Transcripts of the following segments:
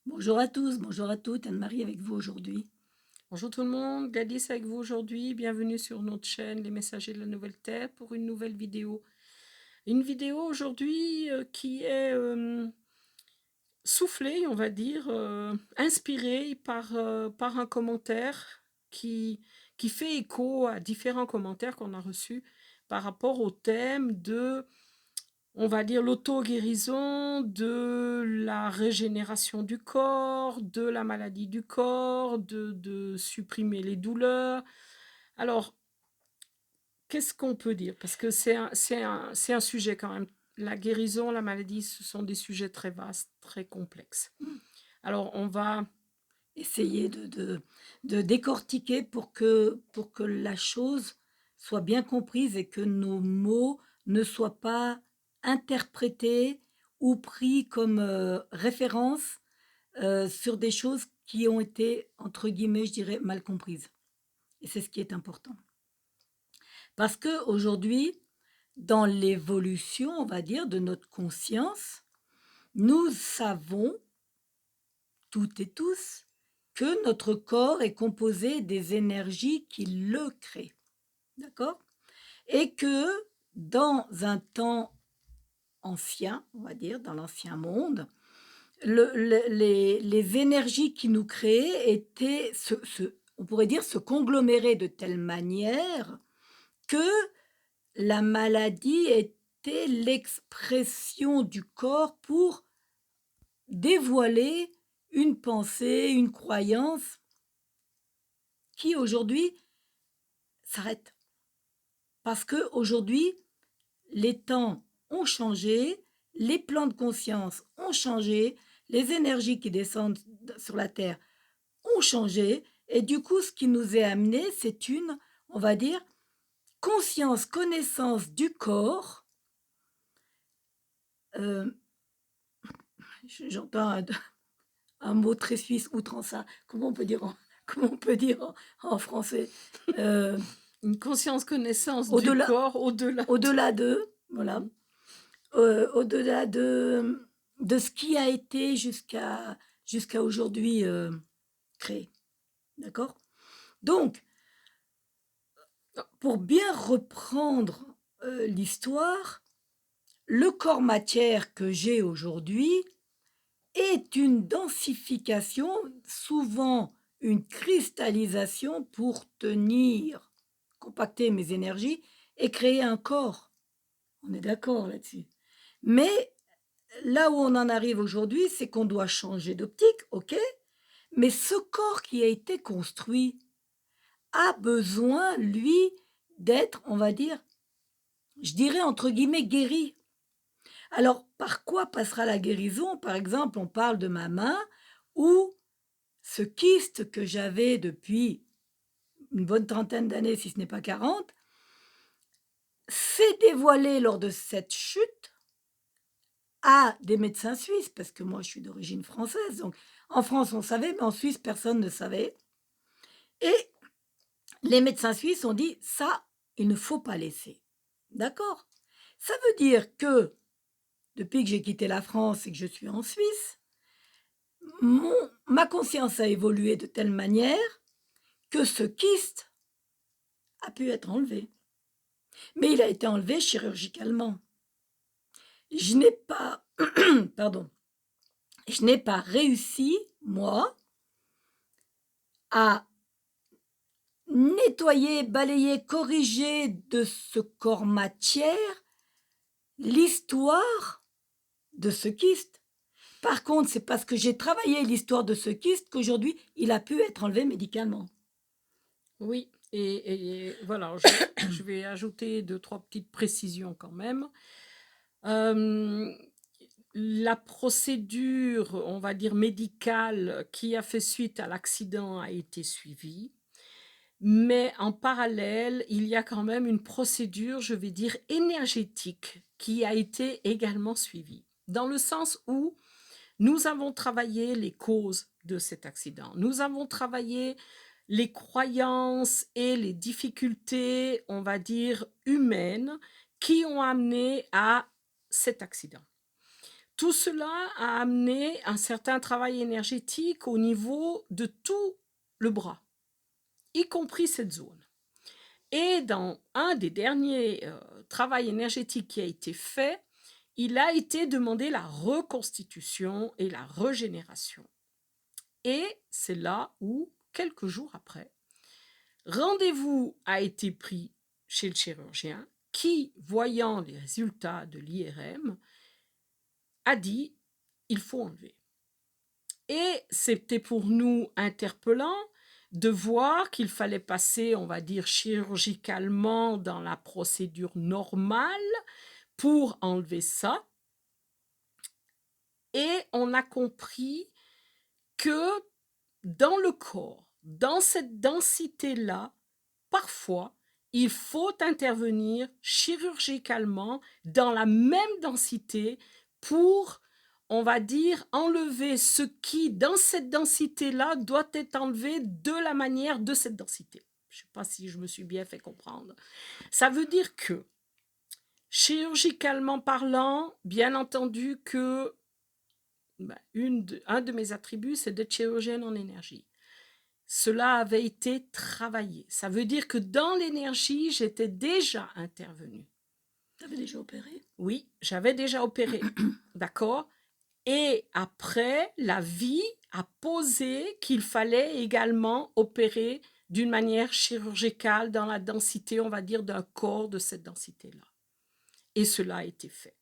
Bonjour à tous, bonjour à toutes, Anne-Marie avec vous aujourd'hui. Bonjour tout le monde, Gladys avec vous aujourd'hui. Bienvenue sur notre chaîne Les Messagers de la Nouvelle Terre pour une nouvelle vidéo. Une vidéo aujourd'hui qui est soufflée, on va dire, inspirée par un commentaire qui fait écho à différents commentaires qu'on a reçus par rapport au thème de, on va dire, l'auto-guérison, de la régénération du corps, de la maladie du corps, de supprimer les douleurs. Alors, qu'est-ce qu'on peut dire? Parce que c'est un sujet quand même. La guérison, la maladie, ce sont des sujets très vastes, très complexes. Alors, on va... Essayer de décortiquer pour que la chose soit bien comprise et que nos mots ne soient pas interprétés ou pris comme référence sur des choses qui ont été, entre guillemets, je dirais, mal comprises. Et c'est ce qui est important. Parce que aujourd'hui, dans l'évolution, on va dire, de notre conscience, nous savons toutes et tous que notre corps est composé des énergies qui le créent. D'accord? Et que dans un temps ancien, on va dire, dans l'ancien monde, les énergies qui nous créaient étaient, on pourrait dire, se conglomérer de telle manière que la maladie était l'expression du corps pour dévoiler une pensée, une croyance qui aujourd'hui s'arrête. Parce que aujourd'hui, les temps ont changé, les plans de conscience ont changé, les énergies qui descendent sur la Terre ont changé, et du coup, ce qui nous est amené, c'est une, on va dire, conscience, connaissance du corps. Euh, J'entends un mot très suisse, outre-ça. Comment on peut dire comment on peut dire en français? Euh, Une conscience connaissance du Au-delà, corps, au-delà de... au-delà de, voilà. Mhm. Au-delà de ce qui a été jusqu'à aujourd'hui créé. D'accord? Donc, pour bien reprendre l'histoire, le corps matière que j'ai aujourd'hui est une densification, souvent une cristallisation pour tenir, compacter mes énergies et créer un corps. On est d'accord là-dessus. Mais là où on en arrive aujourd'hui, c'est qu'on doit changer d'optique, ok, mais ce corps qui a été construit a besoin, lui, d'être, on va dire, je dirais entre guillemets, guéri. Alors, par quoi passera la guérison? Par exemple, on parle de ma main où ce kyste que j'avais depuis une bonne trentaine d'années, si ce n'est pas 40, s'est dévoilé lors de cette chute à des médecins suisses, parce que moi je suis d'origine française, donc en France on savait, mais en Suisse personne ne savait. Et les médecins suisses ont dit ça, il ne faut pas laisser. D'accord? Ça veut dire que depuis que j'ai quitté la France et que je suis en Suisse, ma conscience a évolué de telle manière que ce kyste a pu être enlevé. Mais il a été enlevé chirurgicalement. Je n'ai pas, pardon, je n'ai pas réussi, moi, à nettoyer, balayer, corriger de ce corps matière l'histoire de ce kyste. Par contre, c'est parce que j'ai travaillé l'histoire de ce kyste qu'aujourd'hui, il a pu être enlevé médicalement. Oui, et voilà, je vais ajouter deux, trois petites précisions quand même. Euh, la procédure, on va dire médicale, qui a fait suite à l'accident a été suivie. Mais en parallèle, il y a quand même une procédure, je vais dire, énergétique qui a été également suivie. Dans le sens où nous avons travaillé les causes de cet accident. Nous avons travaillé les croyances et les difficultés, on va dire, humaines qui ont amené à cet accident. Tout cela a amené un certain travail énergétique au niveau de tout le bras, y compris cette zone. Et dans un des derniers travaux énergétiques qui a été fait, il a été demandé la reconstitution et la régénération. Et c'est là où, quelques jours après, rendez-vous a été pris chez le chirurgien qui, voyant les résultats de l'IRM, a dit il faut enlever. Et c'était pour nous interpellant de voir qu'il fallait passer, on va dire, chirurgicalement dans la procédure normale pour enlever ça. Et on a compris que dans le corps, dans cette densité-là, parfois, il faut intervenir chirurgicalement dans la même densité pour, on va dire, enlever ce qui, dans cette densité-là, doit être enlevé de la manière de cette densité. Je ne sais pas si je me suis bien fait comprendre. Ça veut dire que, chirurgicalement parlant, bien entendu que un de mes attributs, c'est d'être chirurgienne en énergie. Cela avait été travaillé. Ça veut dire que dans l'énergie, j'étais déjà intervenue. Tu avais déjà opéré? Oui, j'avais déjà opéré. D'accord? Et après, la vie a posé qu'il fallait également opérer d'une manière chirurgicale dans la densité, on va dire, d'un corps de cette densité-là. Et cela a été fait.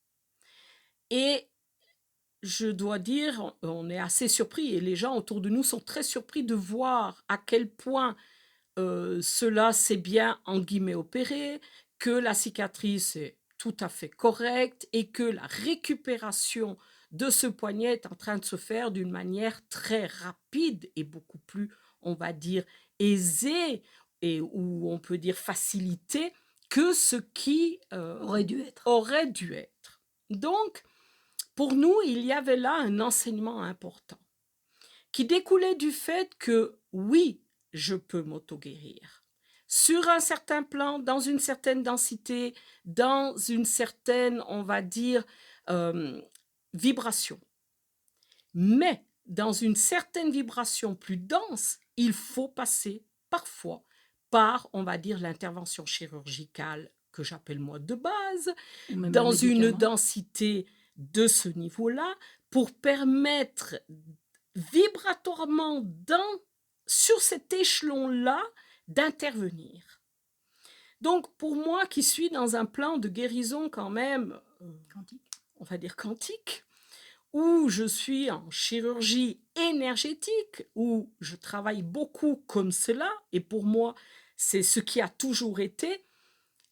Et je dois dire, on est assez surpris et les gens autour de nous sont très surpris de voir à quel point cela s'est bien, en guillemets, opéré, que la cicatrice est tout à fait correcte et que la récupération de ce poignet est en train de se faire d'une manière très rapide et beaucoup plus, on va dire, aisée et ou on peut dire facilitée que ce qui Aurait dû être. aurait dû être. Donc, pour nous, il y avait là un enseignement important qui découlait du fait que, oui, je peux m'auto-guérir. Sur un certain plan, dans une certaine densité, dans une certaine, on va dire, vibration. Mais dans une certaine vibration plus dense, il faut passer parfois par, on va dire, l'intervention chirurgicale que j'appelle moi de base, Ou même un dans une médicament. densité de ce niveau-là, pour permettre vibratoirement sur cet échelon-là d'intervenir. Donc pour moi qui suis dans un plan de guérison quand même, Quantique. on va dire quantique, où je suis en chirurgie énergétique, où je travaille beaucoup comme cela, et pour moi c'est ce qui a toujours été,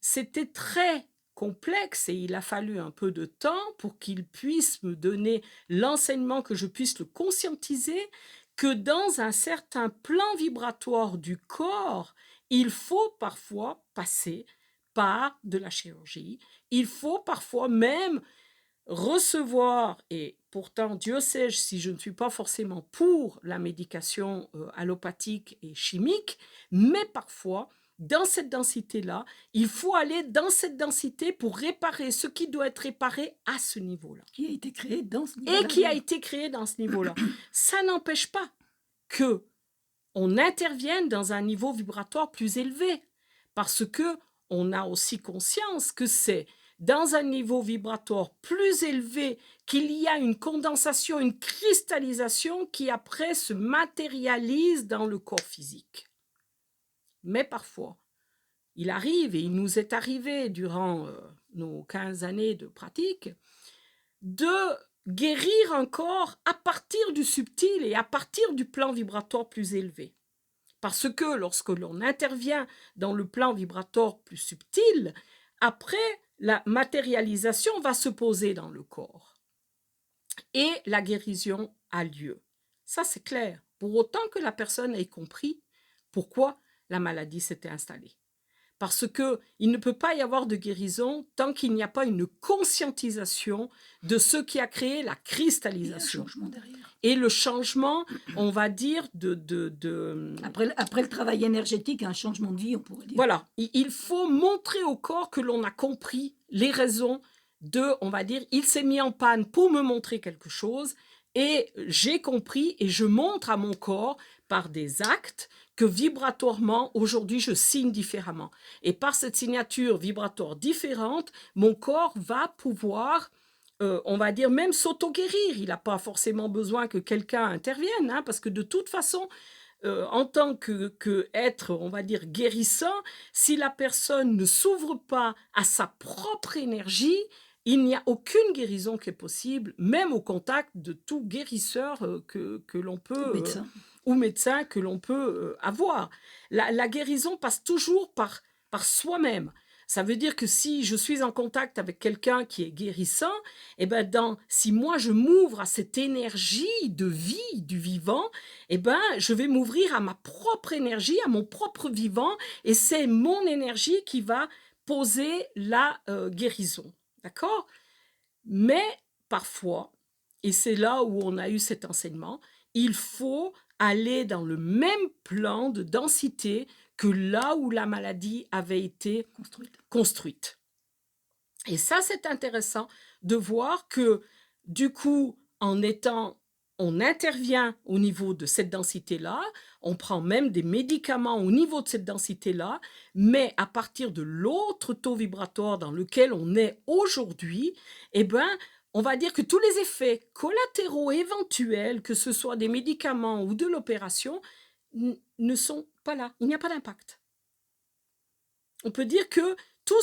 c'était très complexe et il a fallu un peu de temps pour qu'il puisse me donner l'enseignement, que je puisse le conscientiser, que dans un certain plan vibratoire du corps, il faut parfois passer par de la chirurgie, il faut parfois même recevoir, et pourtant Dieu sait si je ne suis pas forcément pour la médication allopathique et chimique, mais parfois dans cette densité-là, il faut aller dans cette densité pour réparer ce qui doit être réparé à ce niveau-là. Qui a été créé dans ce niveau-là. Et qui a été créé dans ce niveau-là. Ça n'empêche pas que on intervienne dans un niveau vibratoire plus élevé, parce que on a aussi conscience que c'est dans un niveau vibratoire plus élevé qu'il y a une condensation, une cristallisation qui après se matérialise dans le corps physique. Mais parfois, il arrive, et il nous est arrivé durant nos 15 années de pratique, de guérir un corps à partir du subtil et à partir du plan vibratoire plus élevé. Parce que lorsque l'on intervient dans le plan vibratoire plus subtil, après, la matérialisation va se poser dans le corps. Et la guérison a lieu. Ça, c'est clair. Pour autant que la personne ait compris pourquoi la maladie s'était installée. Parce qu'il ne peut pas y avoir de guérison tant qu'il n'y a pas une conscientisation de ce qui a créé la cristallisation. Et un changement derrière. Et le changement, on va dire, Après le travail énergétique, un changement de vie, on pourrait dire. Voilà, il faut montrer au corps que l'on a compris les raisons on va dire, il s'est mis en panne pour me montrer quelque chose et j'ai compris et je montre à mon corps par des actes que vibratoirement, aujourd'hui, je signe différemment. Et par cette signature vibratoire différente, mon corps va pouvoir, on va dire, même s'auto-guérir. Il n'a pas forcément besoin que quelqu'un intervienne, hein, parce que de toute façon, en tant que être, on va dire, guérissant, si la personne ne s'ouvre pas à sa propre énergie, il n'y a aucune guérison qui est possible, même au contact de tout guérisseur que l'on peut, Médecin. ou médecin que l'on peut avoir. La guérison passe toujours par soi-même. Ça veut dire que si je suis en contact avec quelqu'un qui est guérissant, eh ben si moi je m'ouvre à cette énergie de vie du vivant, eh ben je vais m'ouvrir à ma propre énergie, à mon propre vivant, et c'est mon énergie qui va poser la guérison. D'accord? Mais parfois, et c'est là où on a eu cet enseignement, il faut aller dans le même plan de densité que là où la maladie avait été construite. Et ça, c'est intéressant de voir que, du coup, on intervient au niveau de cette densité-là, on prend même des médicaments au niveau de cette densité-là, mais à partir de l'autre taux vibratoire dans lequel on est aujourd'hui, eh ben, on va dire que tous les effets collatéraux éventuels, que ce soit des médicaments ou de l'opération, ne sont pas là. Il n'y a pas d'impact. On peut dire que tout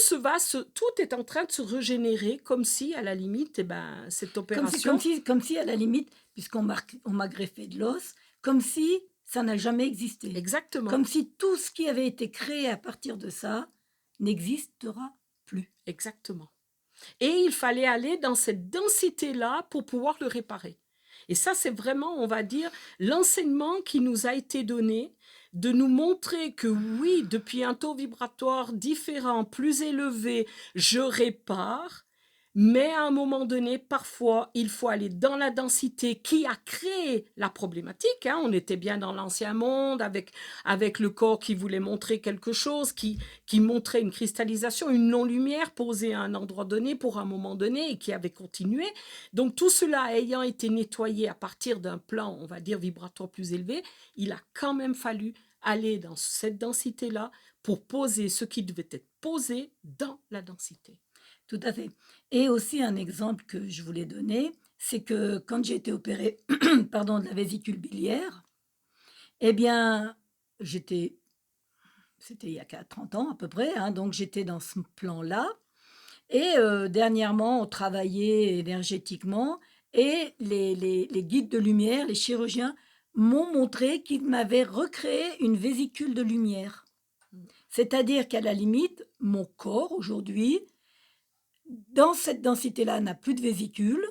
est en train de se régénérer comme si, à la limite, eh ben, cette opération... Comme si, à la limite, puisqu'on m'a greffé de l'os, comme si ça n'a jamais existé. Exactement. Comme si tout ce qui avait été créé à partir de ça n'existera plus. Exactement. Et il fallait aller dans cette densité-là pour pouvoir le réparer. Et ça, c'est vraiment, on va dire, l'enseignement qui nous a été donné, de nous montrer que oui, depuis un taux vibratoire différent, plus élevé, je répare, mais à un moment donné, parfois, il faut aller dans la densité qui a créé la problématique. Hein. On était bien dans l'ancien monde, avec le corps qui voulait montrer quelque chose, qui montrait une cristallisation, une non-lumière posée à un endroit donné pour un moment donné et qui avait continué. Donc tout cela ayant été nettoyé à partir d'un plan, on va dire, vibratoire plus élevé, il a quand même fallu aller dans cette densité-là pour poser ce qui devait être posé dans la densité. Tout à fait. Et aussi un exemple que je voulais donner, c'est que quand j'ai été opérée pardon, de la vésicule biliaire, eh bien, c'était il y a 30 ans à peu près, hein, donc j'étais dans ce plan-là. Et dernièrement, on travaillait énergétiquement et les guides de lumière, les chirurgiens, m'ont montré qu'ils m'avaient recréé une vésicule de lumière. C'est-à-dire qu'à la limite, mon corps aujourd'hui, dans cette densité-là, n'a plus de vésicule,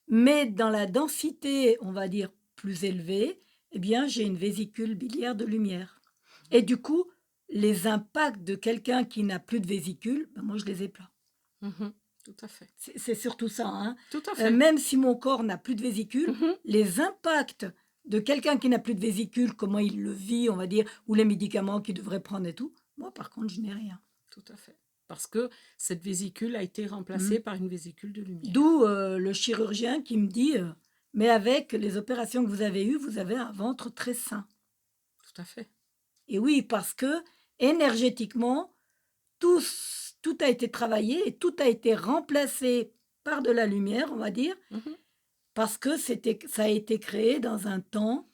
mais dans la densité, on va dire, plus élevée, eh bien, j'ai une vésicule biliaire de lumière. Et du coup, les impacts de quelqu'un qui n'a plus de vésicule, ben moi, je les ai pas. Tout à fait. C'est surtout ça. Hein. Tout à fait. Même si mon corps n'a plus de vésicule, les impacts de quelqu'un qui n'a plus de vésicule, comment il le vit, on va dire, ou les médicaments qu'il devrait prendre et tout, moi, par contre, je n'ai rien. Tout à fait. Parce que cette vésicule a été remplacée par une vésicule de lumière. D'où le chirurgien qui me dit mais avec les opérations que vous avez eues, vous avez un ventre très sain. Tout à fait. Et oui, parce que énergétiquement, tout a été travaillé et tout a été remplacé par de la lumière, on va dire, parce que ça a été créé dans un temps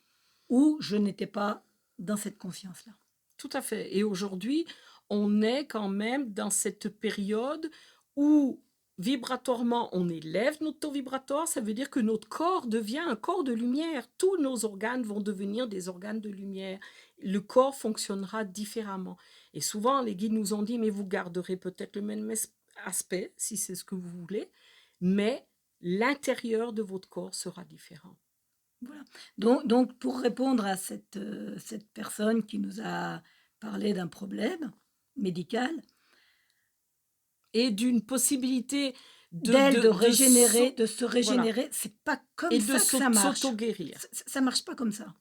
où je n'étais pas dans cette conscience-là. Tout à fait. Et aujourd'hui, on est quand même dans cette période où vibratoirement, on élève notre taux vibratoire, ça veut dire que notre corps devient un corps de lumière. Tous nos organes vont devenir des organes de lumière. Le corps fonctionnera différemment. Et souvent, les guides nous ont dit, mais vous garderez peut-être le même aspect, si c'est ce que vous voulez, mais l'intérieur de votre corps sera différent. Voilà. Donc pour répondre à cette personne qui nous a parlé d'un problème médical, et d'une possibilité de se régénérer, voilà. C'est pas comme ça que ça marche. S'auto-guérir. Ça marche pas comme ça,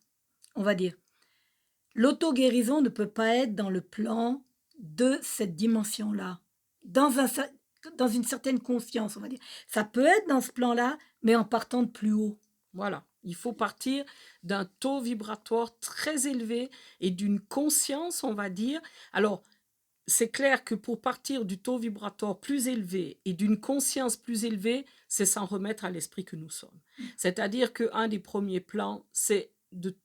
on va dire. L'auto-guérison ne peut pas être dans le plan de cette dimension-là. dans une certaine conscience, on va dire. Ça peut être dans ce plan-là, mais en partant de plus haut. Voilà, il faut partir d'un taux vibratoire très élevé et d'une conscience, on va dire. Alors, c'est clair que pour partir du taux vibratoire plus élevé et d'une conscience plus élevée, c'est s'en remettre à l'esprit que nous sommes. C'est-à-dire qu'un des premiers plans, c'est de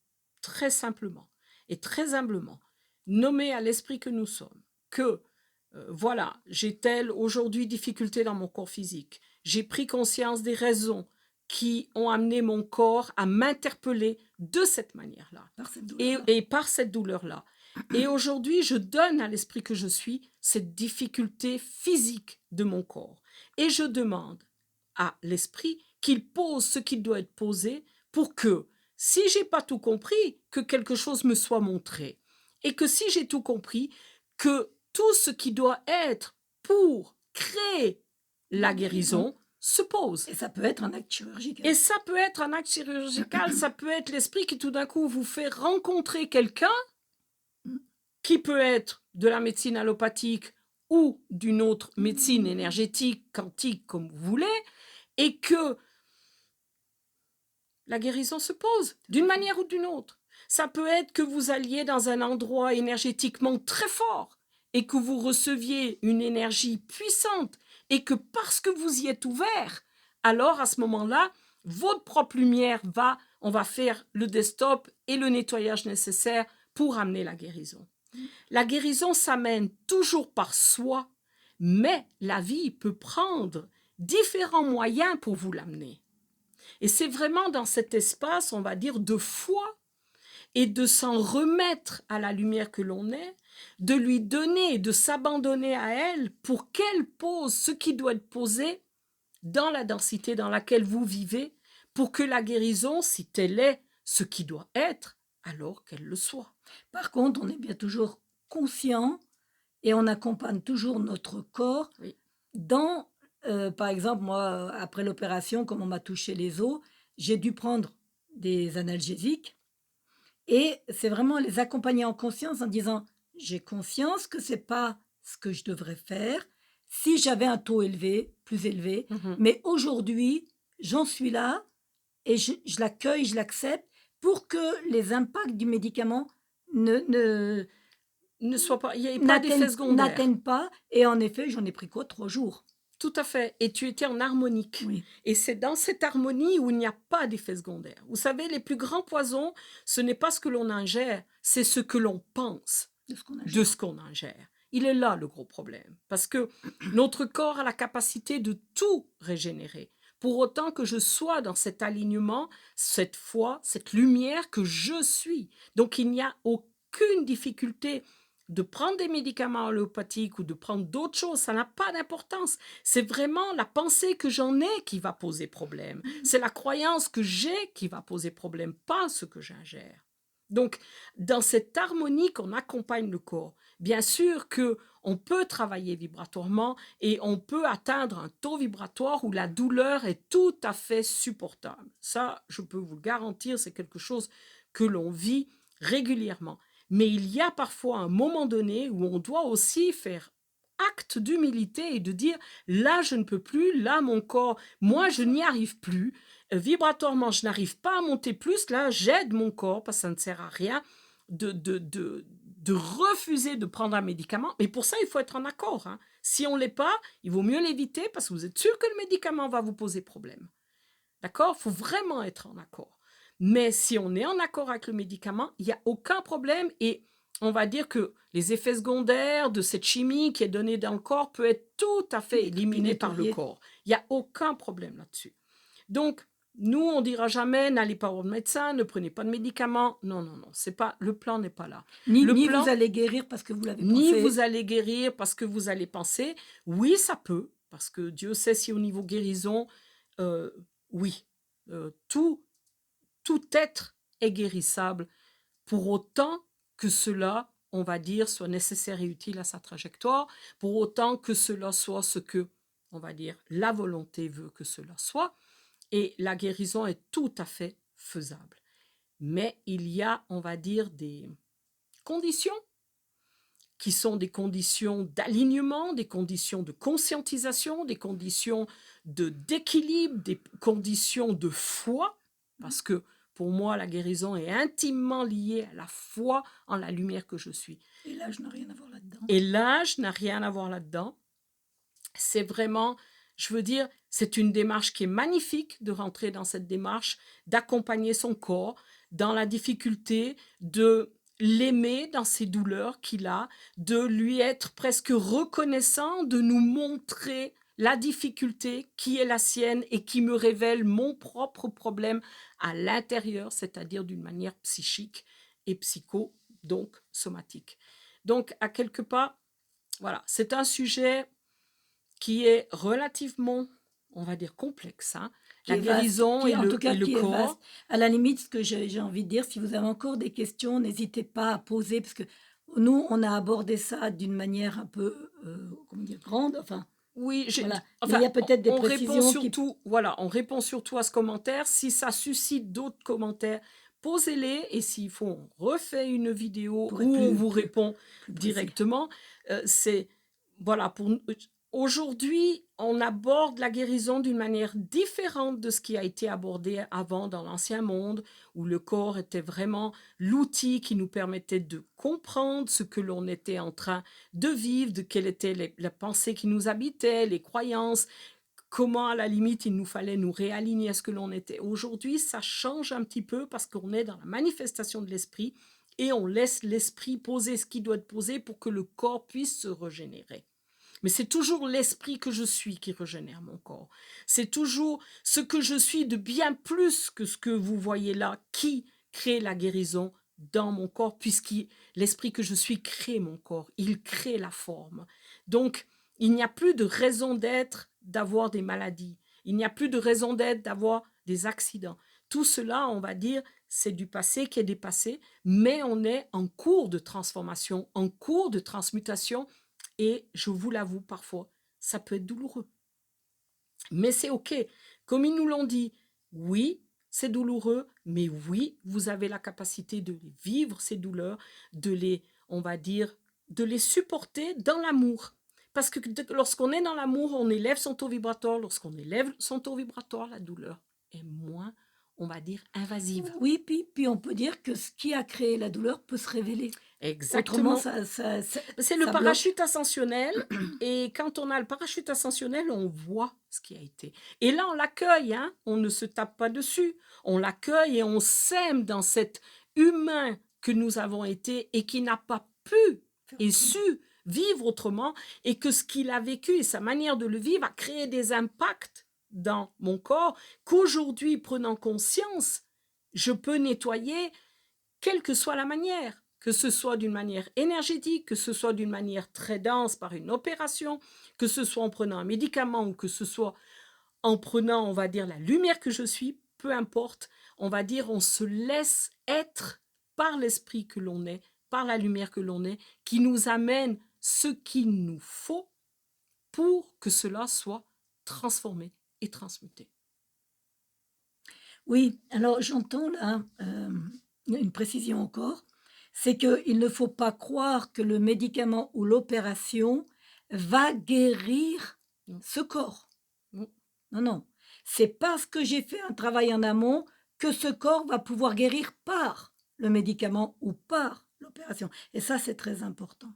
très simplement et très humblement nommer à l'esprit que nous sommes que, voilà, j'ai telle aujourd'hui difficulté dans mon corps physique. J'ai pris conscience des raisons qui ont amené mon corps à m'interpeller de cette manière-là Par cette et, douleur-là. et par cette douleur-là. Et aujourd'hui, je donne à l'esprit que je suis cette difficulté physique de mon corps. Et je demande à l'esprit qu'il pose ce qui doit être posé pour que, si j'ai pas tout compris, que quelque chose me soit montré. Et que si j'ai tout compris, que tout ce qui doit être pour créer la guérison se pose. Et ça peut être un acte chirurgical. Et ça peut être un acte chirurgical, ça peut être l'esprit qui tout d'un coup vous fait rencontrer quelqu'un qui peut être de la médecine allopathique ou d'une autre médecine énergétique, quantique, comme vous voulez, et que la guérison se pose d'une manière ou d'une autre. Ça peut être que vous alliez dans un endroit énergétiquement très fort et que vous receviez une énergie puissante et que parce que vous y êtes ouvert, alors à ce moment-là, votre propre lumière on va faire le desktop et le nettoyage nécessaire pour amener la guérison. La guérison s'amène toujours par soi, mais la vie peut prendre différents moyens pour vous l'amener. Et c'est vraiment dans cet espace, on va dire, de foi et de s'en remettre à la lumière que l'on est, de lui donner, de s'abandonner à elle pour qu'elle pose ce qui doit être posé dans la densité dans laquelle vous vivez, pour que la guérison, si telle est ce qui doit être, alors qu'elle le soit. Par contre, on est bien toujours conscient et on accompagne toujours notre corps Oui. dans, par exemple, moi, après l'opération, comme on m'a touché les os, j'ai dû prendre des analgésiques et c'est vraiment les accompagner en conscience en disant: «J'ai conscience que c'est pas ce que je devrais faire si j'avais un taux élevé, plus élevé, mais aujourd'hui, j'en suis là et je l'accueille, je l'accepte pour que les impacts du médicament ne Ne soit pas, il n'y ait pas d'effet secondaire. n'atteignent pas» et en effet, j'en ai pris quoi? 3 jours. Tout à fait. Et tu étais en harmonique. Oui. Et c'est dans cette harmonie où il n'y a pas d'effet secondaire. Vous savez, les plus grands poisons, ce n'est pas ce que l'on ingère, c'est ce que l'on pense De ce qu'on a de ce qu'on ingère. Il est là le gros problème. Parce que notre corps a la capacité de tout régénérer. Pour autant que je sois dans cet alignement, cette foi, cette lumière que je suis. Donc il n'y a aucune difficulté de prendre des médicaments allopathiques ou de prendre d'autres choses, ça n'a pas d'importance. C'est vraiment la pensée que j'en ai qui va poser problème. C'est la croyance que j'ai qui va poser problème, pas ce que j'ingère. Donc, dans cette harmonie qu'on accompagne le corps, bien sûr que on peut travailler vibratoirement et on peut atteindre un taux vibratoire où la douleur est tout à fait supportable. Ça, je peux vous le garantir, c'est quelque chose que l'on vit régulièrement. Mais il y a parfois un moment donné où on doit aussi faire acte d'humilité et de dire là je ne peux plus, là mon corps, moi je n'y arrive plus, vibratoirement je n'arrive pas à monter plus, là j'aide mon corps parce que ça ne sert à rien de refuser de prendre un médicament. Mais pour ça il faut être en accord. Hein. Si on ne l'est pas, il vaut mieux l'éviter parce que vous êtes sûr que le médicament va vous poser problème. D'accord? Il faut vraiment être en accord. Mais si on est en accord avec le médicament, il n'y a aucun problème et on va dire que les effets secondaires de cette chimie qui est donnée dans le corps peut être tout à fait éliminé par le corps. Il n'y a aucun problème là-dessus. Donc, nous, on ne dira jamais, n'allez pas au médecin, ne prenez pas de médicaments. Non, non, non, c'est pas, le plan n'est pas là. Ni plan, vous allez guérir parce que vous l'avez pensé. Ni vous allez guérir parce que vous allez penser. Oui, ça peut, parce que Dieu sait si au niveau guérison, oui, tout être est guérissable pour autant que cela, on va dire, soit nécessaire et utile à sa trajectoire, pour autant que cela soit ce que, on va dire, la volonté veut que cela soit, et la guérison est tout à fait faisable. Mais il y a, on va dire, des conditions qui sont des conditions d'alignement, des conditions de conscientisation, des conditions d'équilibre, des conditions de foi, parce que pour moi, la guérison est intimement liée à la foi en la lumière que je suis. Et l'âge n'a rien à voir là-dedans. Et l'âge n'a rien à voir là-dedans. C'est vraiment, je veux dire, c'est une démarche qui est magnifique de rentrer dans cette démarche, d'accompagner son corps dans la difficulté, de l'aimer dans ses douleurs qu'il a, de lui être presque reconnaissant, de nous montrer la difficulté qui est la sienne et qui me révèle mon propre problème à l'intérieur, c'est-à-dire d'une manière psychique et donc somatique. Donc, à quelque part, voilà, c'est un sujet qui est relativement, on va dire, complexe. Hein. La guérison et le corps. À la limite, ce que j'ai envie de dire, si vous avez encore des questions, n'hésitez pas à poser, parce que nous, on a abordé ça d'une manière un peu, comment dire, grande, enfin... Oui, voilà. Mais il y a peut-être des précisions on répond surtout à ce commentaire. Si ça suscite d'autres commentaires, posez-les, et s'il faut, on refait une vidéo où on vous répond directement. Aujourd'hui, on aborde la guérison d'une manière différente de ce qui a été abordé avant dans l'ancien monde, où le corps était vraiment l'outil qui nous permettait de comprendre ce que l'on était en train de vivre, de quelle était la pensée qui nous habitait, les croyances, comment à la limite il nous fallait nous réaligner à ce que l'on était. Aujourd'hui, ça change un petit peu parce qu'on est dans la manifestation de l'esprit et on laisse l'esprit poser ce qu'il doit poser pour que le corps puisse se régénérer. Mais c'est toujours l'esprit que je suis qui régénère mon corps. C'est toujours ce que je suis de bien plus que ce que vous voyez là qui crée la guérison dans mon corps, puisque l'esprit que je suis crée mon corps. Il crée la forme. Donc, il n'y a plus de raison d'être d'avoir des maladies. Il n'y a plus de raison d'être d'avoir des accidents. Tout cela, on va dire, c'est du passé qui est dépassé, mais on est en cours de transformation, en cours de transmutation. Et je vous l'avoue, parfois, ça peut être douloureux. Mais c'est OK. Comme ils nous l'ont dit, oui, c'est douloureux, mais oui, vous avez la capacité de vivre ces douleurs, on va dire, de les supporter dans l'amour. Parce que lorsqu'on est dans l'amour, on élève son taux vibratoire. Lorsqu'on élève son taux vibratoire, la douleur est moins, on va dire, invasive. Oui, puis on peut dire que ce qui a créé la douleur peut se révéler. Exactement. Autrement, c'est le parachute ascensionnel. Et quand on a le parachute ascensionnel, on voit ce qui a été. Et là, on l'accueille. Hein, on ne se tape pas dessus. On l'accueille et on s'aime dans cet humain que nous avons été et qui n'a pas pu et su vivre autrement. Et que ce qu'il a vécu et sa manière de le vivre a créé des impacts dans mon corps qu'aujourd'hui, prenant conscience, je peux nettoyer quelle que soit la manière. Que ce soit d'une manière énergétique, que ce soit d'une manière très dense par une opération, que ce soit en prenant un médicament ou que ce soit en prenant, on va dire, la lumière que je suis, peu importe, on va dire, on se laisse être par l'esprit que l'on est, par la lumière que l'on est, qui nous amène ce qu'il nous faut pour que cela soit transformé et transmuté. Oui, alors j'entends là une précision encore, c'est qu'il ne faut pas croire que le médicament ou l'opération va guérir ce corps. Non, non. C'est parce que j'ai fait un travail en amont que ce corps va pouvoir guérir par le médicament ou par l'opération. Et ça, c'est très important.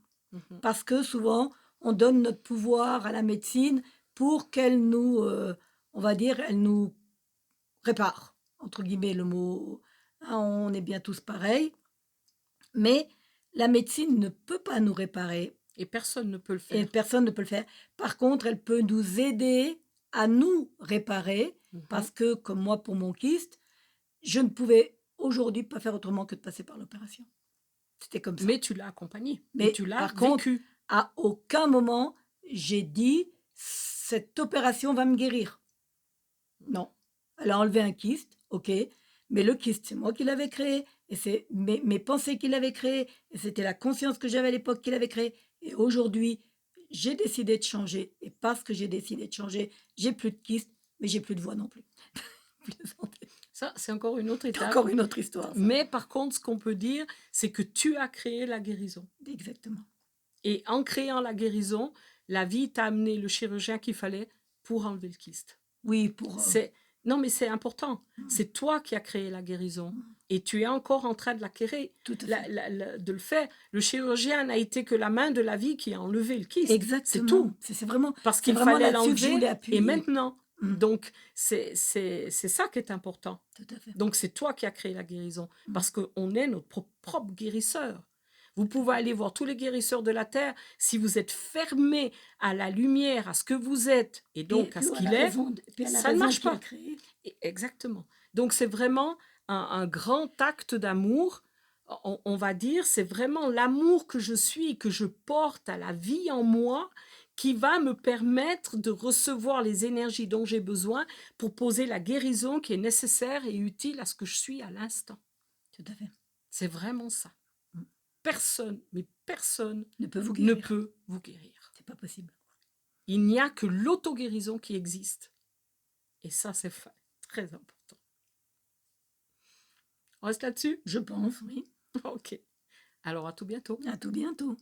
Parce que souvent, on donne notre pouvoir à la médecine pour qu'elle nous, on va dire, elle nous répare, entre guillemets le mot, hein, on est bien tous pareils, mais la médecine ne peut pas nous réparer. Et personne ne peut le faire. Et personne ne peut le faire. Par contre, elle peut nous aider à nous réparer, parce que, comme moi pour mon kyste, je ne pouvais aujourd'hui pas faire autrement que de passer par l'opération. C'était comme ça. Mais tu l'as accompagné. Mais tu l'as par vécu. contre, à aucun moment, j'ai dit, cette opération va me guérir. Non. Elle a enlevé un kyste, ok, mais le kyste, c'est moi qui l'avais créé, et c'est mes pensées qui l'avaient créé, et c'était la conscience que j'avais à l'époque qui l'avait créé. Et aujourd'hui, j'ai décidé de changer, et parce que j'ai décidé de changer, j'ai plus de kyste, mais j'ai plus de voix non plus. Ça, c'est encore une autre étape. Encore une autre histoire. Ça. Mais par contre, ce qu'on peut dire, c'est que tu as créé la guérison. Exactement. Et en créant la guérison, la vie t'a amené le chirurgien qu'il fallait pour enlever le kyste. Oui, pour... C'est non, mais c'est important. mm, C'est toi qui as créé la guérison. mm, Et tu es encore en train de la créer, tout à fait. de le faire. Le chirurgien n'a été que la main de la vie qui a enlevé le kyste. C'est Exactement. tout. C'est Parce qu'il vraiment fallait là-dessus que je voulais l'enlever et appuyer. maintenant. Mm, Donc, c'est ça qui est important. tout à fait. Donc, c'est toi qui as créé la guérison. Mm, Parce qu'on est notre propre guérisseur. Vous pouvez aller voir tous les guérisseurs de la terre. Si vous êtes fermé à la lumière, à ce que vous êtes, et donc à ce qu'il est, ça ne marche pas. Exactement. Donc, c'est vraiment un grand acte d'amour. On va dire, c'est vraiment l'amour que je suis, que je porte à la vie en moi, qui va me permettre de recevoir les énergies dont j'ai besoin pour poser la guérison qui est nécessaire et utile à ce que je suis à l'instant. Tout à fait. C'est vraiment ça. Mm. Personne, mais personne Ne peut vous ne guérir. peut vous guérir. C'est pas possible. Il n'y a que l'auto-guérison qui existe. Et ça, c'est très important. On reste là-dessus? Je pense, oui. Ok. Alors, à tout bientôt. À tout bientôt.